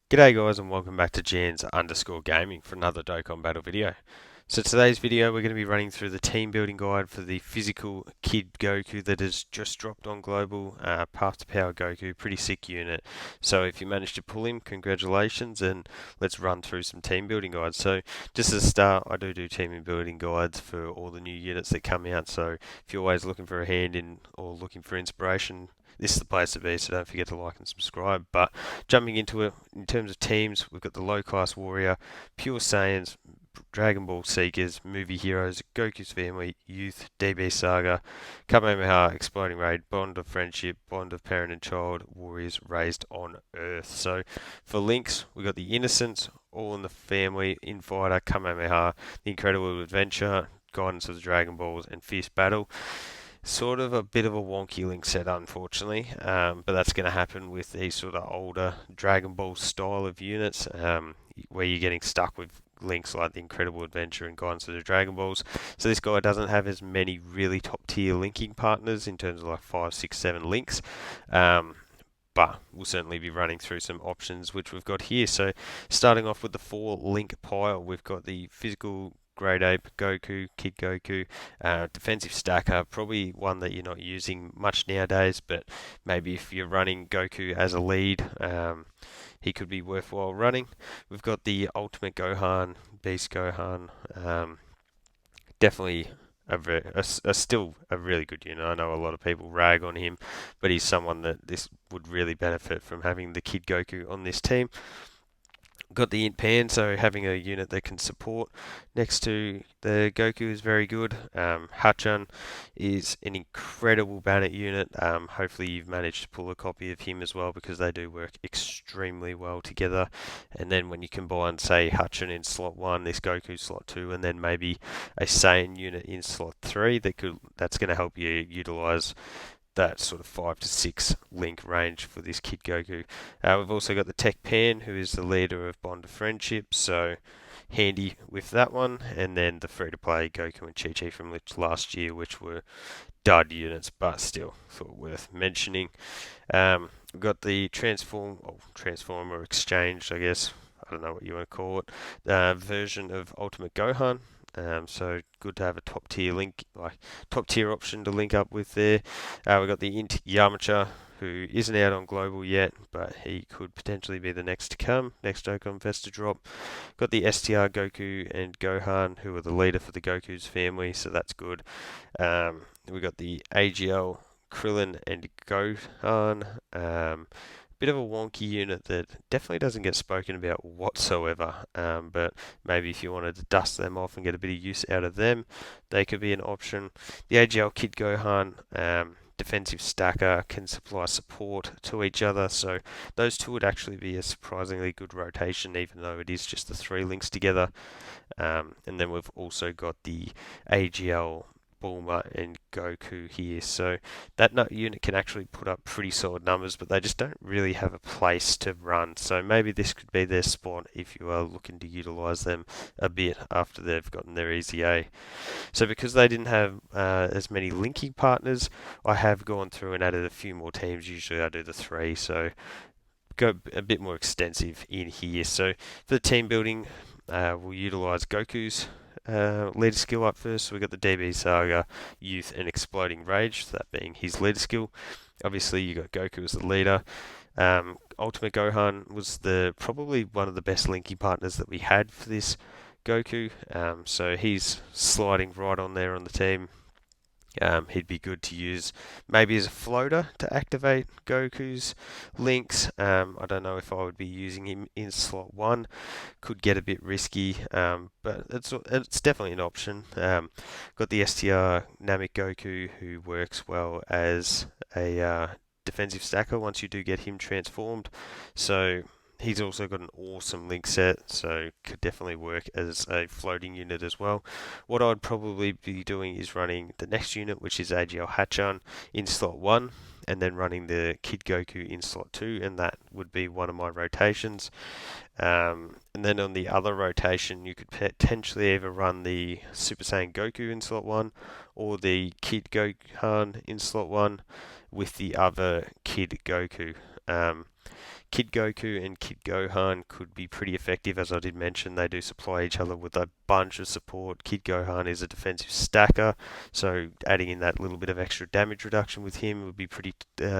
G'day guys and welcome back to Jans_Gaming for another Dokkan Battle video. So today's video we're going to be running through the team building guide for the physical Kid Goku that has just dropped on global, Path to Power Goku, pretty sick unit. So if you managed to pull him, congratulations, and let's run through some team building guides. So just as a start, I do team building guides for all the new units that come out, so if you're always looking for a hand in or looking for inspiration, this is the place to be, so don't forget to like and subscribe. But jumping into it, in terms of teams, we've got the Low Class Warrior, Pure Saiyans, Dragon Ball Seekers, Movie Heroes, Goku's Family, Youth, DB Saga, Kamehameha, Exploding Raid, Bond of Friendship, Bond of Parent and Child, Warriors Raised on Earth. So for links, we've got the Innocents, All in the Family, Infighter, Kamehameha, The Incredible Adventure, Guidance of the Dragon Balls, and Fierce Battle. Sort of a bit of a wonky link set, unfortunately, but that's going to happen with these sort of older Dragon Ball style of units, where you're getting stuck with links like the Incredible Adventure and Guidance of the Dragon Balls. So this guy doesn't have as many really top tier linking partners in terms of like 5, 6, 7 links. But we'll certainly be running through some options which we've got here. So starting off with the 4 link pile, we've got the physical Great Ape, Goku, Kid Goku, defensive stacker, probably one that you're not using much nowadays, but maybe if you're running Goku as a lead, he could be worthwhile running. We've got the Ultimate Gohan, Beast Gohan, definitely still a really good unit. I know a lot of people rag on him, but he's someone that this would really benefit from having the Kid Goku on this team. Got the Int Pan, so having a unit that can support next to the Goku is very good. Hachan is an incredible Banner unit. Hopefully you've managed to pull a copy of him as well, because they do work extremely well together. And then when you combine, say, Hachan in slot 1, this Goku slot 2, and then maybe a Saiyan unit in slot 3, that's going to help you utilize that sort of 5 to 6 link range for this Kid Goku. We've also got the Tech Pan, who is the leader of Bond of Friendship, so handy with that one. And then the free-to-play Goku and Chi-Chi from last year, which were dud units, but still thought worth mentioning. We've got the Transformer Exchange, I guess. I don't know what you want to call it. Version of Ultimate Gohan. So good to have a top tier option to link up with there. We've got the Int Yamcha, who isn't out on global yet, but he could potentially be the next to come, next Dokkan Fest to drop. Got the STR Goku and Gohan, who are the leader for the Goku's family, so that's good. We've got the AGL Krillin and Gohan. Bit of a wonky unit that definitely doesn't get spoken about whatsoever, but maybe if you wanted to dust them off and get a bit of use out of them, they could be an option. The AGL Kid Gohan, defensive stacker, can supply support to each other, so those two would actually be a surprisingly good rotation, even though it is just the 3 links together. And then we've also got the AGL Bulma and Goku here. So that unit can actually put up pretty solid numbers, but they just don't really have a place to run. So maybe this could be their spot if you are looking to utilize them a bit after they've gotten their Easy A. So because they didn't have as many linking partners, I have gone through and added a few more teams. Usually I do the 3, so go a bit more extensive in here. So for the team building, we'll utilize Goku's leader skill up first. So we've got the DB Saga, Youth, and Exploding Rage, so that being his leader skill. Obviously, you got Goku as the leader. Ultimate Gohan was probably one of the best linking partners that we had for this Goku. So he's sliding right on there on the team. He'd be good to use maybe as a floater to activate Goku's links. I don't know if I would be using him in slot 1. Could get a bit risky, but it's definitely an option. Got the STR Namek Goku, who works well as a defensive stacker once you do get him transformed. So he's also got an awesome link set, so could definitely work as a floating unit as well. What I'd probably be doing is running the next unit, which is AGL Hachan, in slot 1, and then running the Kid Goku in slot 2, and that would be one of my rotations. And then on the other rotation, you could potentially either run the Super Saiyan Goku in slot 1, or the Kid Gohan in slot 1, with the other Kid Goku. Kid Goku and Kid Gohan could be pretty effective, as I did mention. They do supply each other with a bunch of support. Kid Gohan is a defensive stacker, so adding in that little bit of extra damage reduction with him would be pretty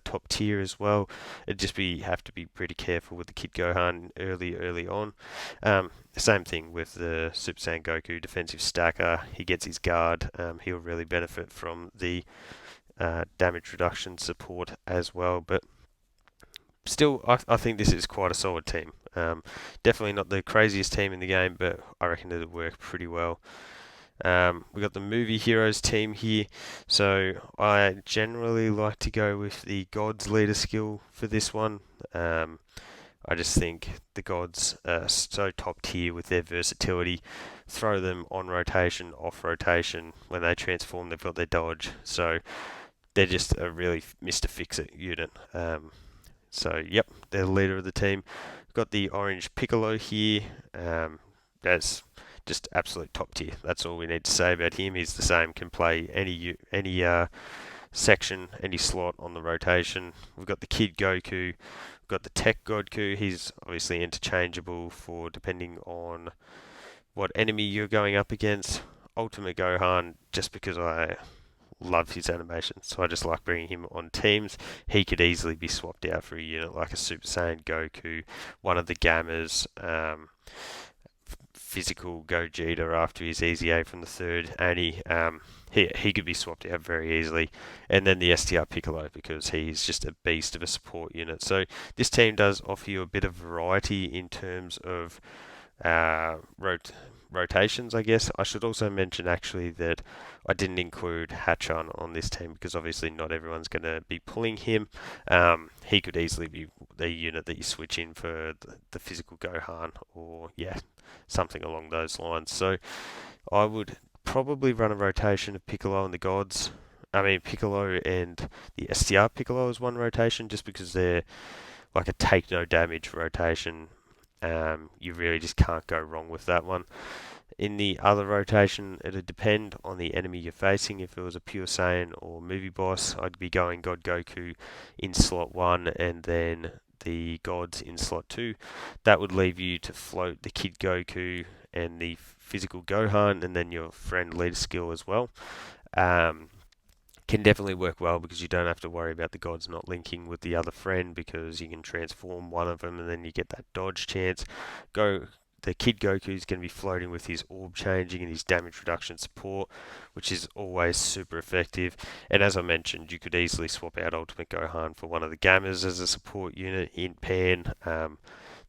top tier as well. It'd just be have to be pretty careful with the Kid Gohan early on. Same thing with the Super Saiyan Goku, defensive stacker. He gets his guard. He'll really benefit from the damage reduction support as well. But still, I think this is quite a solid team. Definitely not the craziest team in the game, but I reckon it'll work pretty well. We got the Movie Heroes team here, so I generally like to go with the Gods leader skill for this one. I just think the Gods are so top tier with their versatility. Throw them on rotation, off rotation. When they transform, they've got their dodge, so they're just a really Mr. Fix-It unit. So, yep, they're the leader of the team. We've got the Orange Piccolo here. That's just absolute top tier. That's all we need to say about him. He's the same, can play any section, any slot on the rotation. We've got the Kid Goku. We've got the Tech Godku. He's obviously interchangeable for depending on what enemy you're going up against. Ultimate Gohan, just because I love his animation, so I just like bringing him on teams. He could easily be swapped out for a unit like a Super Saiyan Goku, one of the Gammas, physical Gogeta after his EZA from the third Annie. He could be swapped out very easily. And then the STR Piccolo, because he's just a beast of a support unit. So this team does offer you a bit of variety in terms of rotations, I guess. I should also mention actually that I didn't include Hachan on this team because obviously not everyone's going to be pulling him. He could easily be the unit that you switch in for the physical Gohan, or something along those lines. So I would probably run a rotation of Piccolo and the Gods. I mean, Piccolo and the STR Piccolo is one rotation, just because they're like a take no damage rotation. You really just can't go wrong with that one. In the other rotation, it'd depend on the enemy you're facing. If it was a Pure Saiyan or Movie Boss, I'd be going God Goku in slot 1 and then the Gods in slot 2. That would leave you to float the Kid Goku and the physical Gohan, and then your friend leader skill as well. Can definitely work well because you don't have to worry about the Gods not linking with the other friend, because you can transform one of them and then you get that dodge chance. The Kid Goku is going to be floating with his orb changing and his damage reduction support, which is always super effective. And as I mentioned, you could easily swap out Ultimate Gohan for one of the Gammas as a support unit in Pan.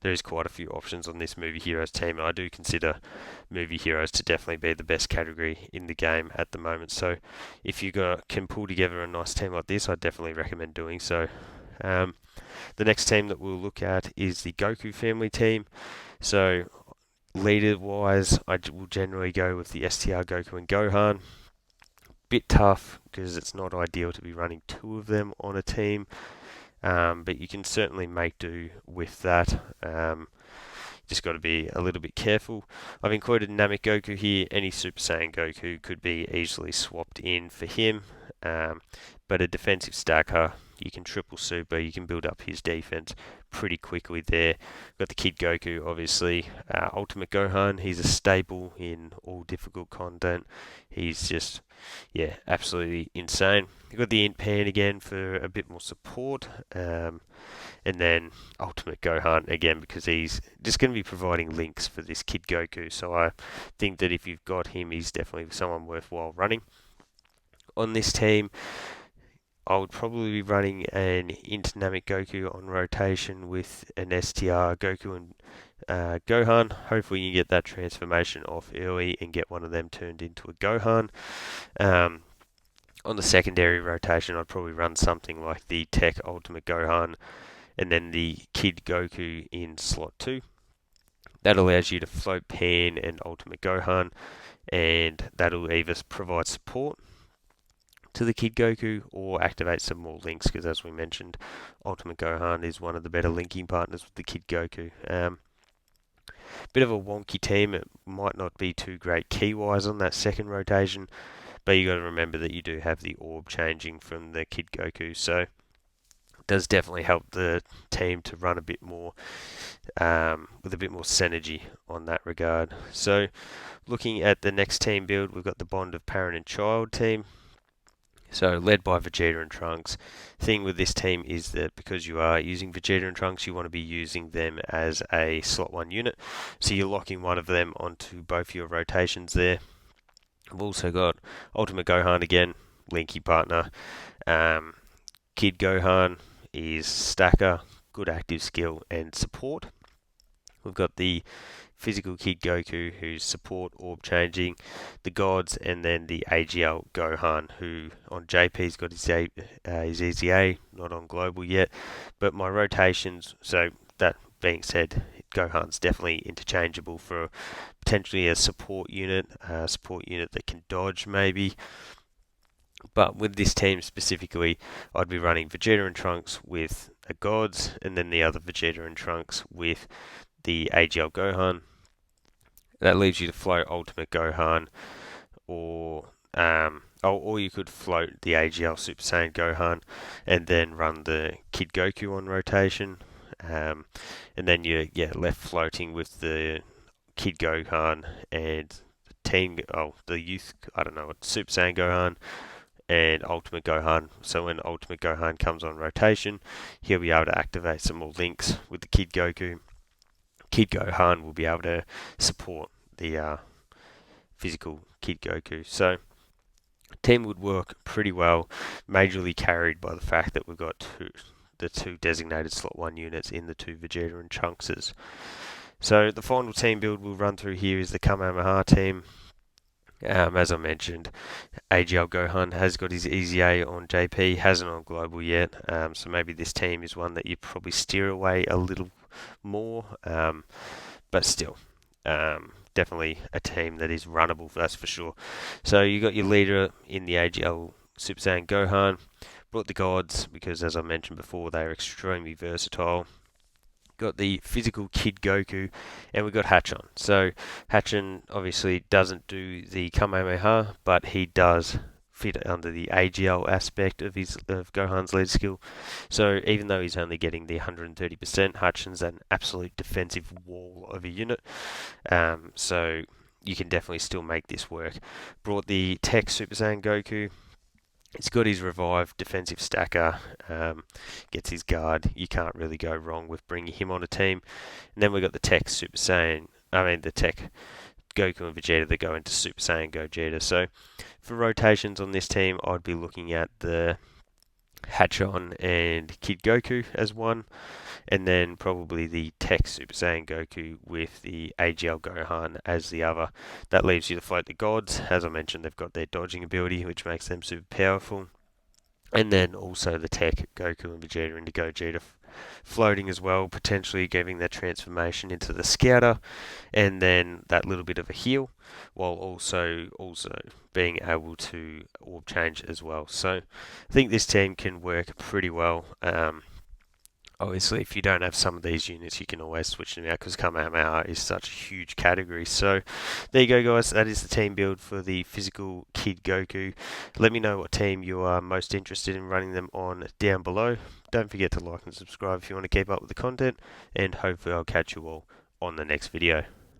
There's quite a few options on this Movie Heroes team, and I do consider Movie Heroes to definitely be the best category in the game at the moment. So if you can pull together a nice team like this, I definitely recommend doing so. The next team that we'll look at is the Goku family team. So leader-wise, I will generally go with the STR Goku and Gohan. Bit tough because it's not ideal to be running two of them on a team. But you can certainly make do with that. Just got to be a little bit careful. I've included Namek Goku here. Any Super Saiyan Goku could be easily swapped in for him. But a defensive stacker, you can triple super, you can build up his defense pretty quickly there. Got the Kid Goku, obviously. Ultimate Gohan, he's a staple in all difficult content. He's just, absolutely insane. You've got the Int Pan again for a bit more support. And then Ultimate Gohan again, because he's just going to be providing links for this Kid Goku. So I think that if you've got him, he's definitely someone worthwhile running. On this team, I would probably be running an Namek Goku on rotation with an STR Goku and Gohan. Hopefully you get that transformation off early and get one of them turned into a Gohan. On the secondary rotation, I'd probably run something like the Tech Ultimate Gohan and then the Kid Goku in slot 2. That allows you to float Pan and Ultimate Gohan, and that'll either provide support to the Kid Goku or activate some more links, because as we mentioned, Ultimate Gohan is one of the better linking partners with the Kid Goku. Bit of a wonky team. It might not be too great key-wise on that second rotation, but you got to remember that you do have the orb changing from the Kid Goku. So does definitely help the team to run a bit more with a bit more synergy on that regard. So looking at the next team build, we've got the Bond of Parent and Child team. So led by Vegeta and Trunks. Thing with this team is that because you are using Vegeta and Trunks, you want to be using them as a slot 1 unit. So you're locking one of them onto both your rotations there. I've also got Ultimate Gohan again, Linky partner. Kid Gohan is stacker, good active skill and support. We've got the physical Kid Goku, who's support, orb changing, the gods, and then the AGL Gohan, who on JP's got his EZA, not on global yet. But my rotations, so that being said, Gohan's definitely interchangeable for potentially a support unit that can dodge maybe. But with this team specifically, I'd be running Vegeta and Trunks with a Gods, and then the other Vegeta and Trunks with the AGL Gohan. That leaves you to float Ultimate Gohan, or you could float the AGL Super Saiyan Gohan, and then run the Kid Goku on rotation, and then you're left floating with the Kid Gohan and the youth, I don't know, Super Saiyan Gohan and Ultimate Gohan. So when Ultimate Gohan comes on rotation, he'll be able to activate some more links with the Kid Goku. Kid Gohan will be able to support the physical Kid Goku. So team would work pretty well, majorly carried by the fact that we've got the two designated slot 1 units in the two Vegeta and Trunkses. So the final team build we'll run through here is the Kamehameha team. As I mentioned, AGL Gohan has got his EZA on JP, hasn't on global yet, so maybe this team is one that you probably steer away a little more, but still, definitely a team that is runnable, that's for sure. So you got your leader in the AGL Super Saiyan Gohan, brought the gods because, as I mentioned before, they are extremely versatile. Got the physical Kid Goku, and we got Hachon. So Hachon obviously doesn't do the Kamehameha, but he does fit under the AGL aspect of Gohan's lead skill. So even though he's only getting the 130%, Hachon's an absolute defensive wall of a unit. So you can definitely still make this work. Brought the Tech Super Saiyan Goku. He's got his revive, defensive stacker, gets his guard. You can't really go wrong with bringing him on a team. And then we've got the Tech the Tech Goku and Vegeta that go into Super Saiyan Gogeta. So for rotations on this team, I'd be looking at the Hachon and Kid Goku as one, and then probably the Tech Super Saiyan Goku with the AGL Gohan as the other. That leaves you to float the gods. As I mentioned, they've got their dodging ability, which makes them super powerful. And then also the Tech Goku and Vegeta into Gogeta floating as well, potentially giving their transformation into the Scouter, and then that little bit of a heal, while also being able to orb change as well. So I think this team can work pretty well. Obviously, if you don't have some of these units, you can always switch them out because Kamehameha is such a huge category. So there you go, guys. That is the team build for the physical Kid Goku. Let me know what team you are most interested in running them on down below. Don't forget to like and subscribe if you want to keep up with the content, and hopefully I'll catch you all on the next video.